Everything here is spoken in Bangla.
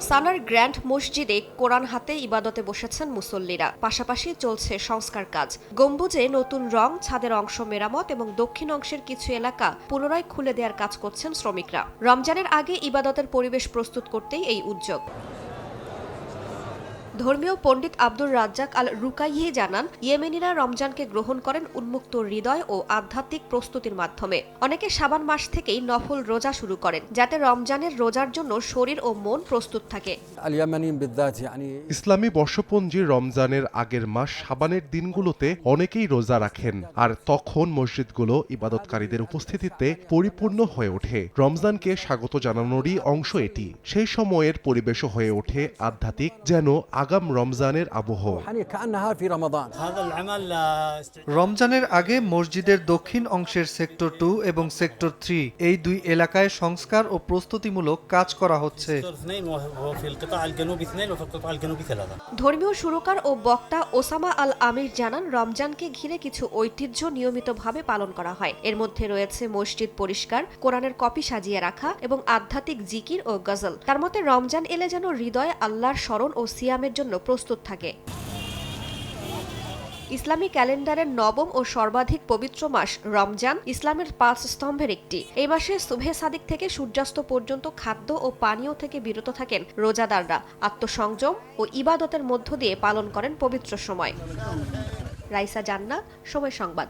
সানার গ্র্যান্ড মসজিদে কোরআন হাতে ইবাদতে বসেছেন মুসল্লিরা। পাশাপাশি চলছে সংস্কার কাজ। গম্বুজে নতুন রং, ছাদের অংশ মেরামত এবং দক্ষিণ অংশের কিছু এলাকা পুনরায় খুলে দেওয়ার কাজ করছেন শ্রমিকরা। রমজানের আগে ইবাদতের পরিবেশ প্রস্তুত করতেই এই উদ্যোগ। ধর্মীয় পণ্ডিত আব্দুর রাজ্জাক আল রুকাইহি জানান, ইয়েমেনিরা রমজানকে গ্রহণ করেন উন্মুক্ত হৃদয় ও আধ্যাত্মিক প্রস্তুতির মাধ্যমে। অনেকে শাবান মাস থেকেই নফল রোজা শুরু করেন, যাতে রমজানের রোজার জন্য শরীর ও মন প্রস্তুত থাকে। ইসলামী বর্ষপঞ্জি রমজানের আগের মাস শাবানের দিনগুলোতে অনেকেই রোজা রাখেন, আর তখন মসজিদগুলো ইবাদতকারীদের উপস্থিতিতে পরিপূর্ণ হয়ে ওঠে। রমজানকে স্বাগত জানানোরই অংশ এটি। সেই সময়ের পরিবেশও হয়ে ওঠে আধ্যাত্মিক, যেন আগাম রমজানের আবহ। রমজানের আগে মসজিদের দক্ষিণ অংশের সেক্টর 2 এবং সেক্টর 3 এই দুই এলাকায় সংস্কার ও প্রস্তুতিমূলক কাজ করা হচ্ছে। ধর্মীয় সুরকার ও বক্তা ওসামা আল আমির জানান, রমজানকে ঘিরে কিছু ঐতিহ্য নিয়মিতভাবে পালন করা হয়। এর মধ্যে রয়েছে মসজিদ পরিষ্কার, কোরআনের কপি সাজিয়ে রাখা এবং আধ্যাত্মিক জিকির ও গজল। তার মতে রমজান এলে যেন হৃদয় আল্লাহর স্মরণ ও সিয়ামের জন্য প্রস্তুত থাকে। ইসলামী ক্যালেন্ডারের নবম ও সর্বাধিক পবিত্র মাস রমজান ইসলামের 5 স্তম্ভের একটি। এই মাসে সুবহে সাদিক থেকে সূর্যাস্ত পর্যন্ত খাদ্য ও পানীয় থেকে বিরত থাকেন রোজাদাররা। আত্মসংযম ও ইবাদতের মধ্য দিয়ে পালন করেন পবিত্র সময়। রাইসা জান্নাত, সময় সংবাদ।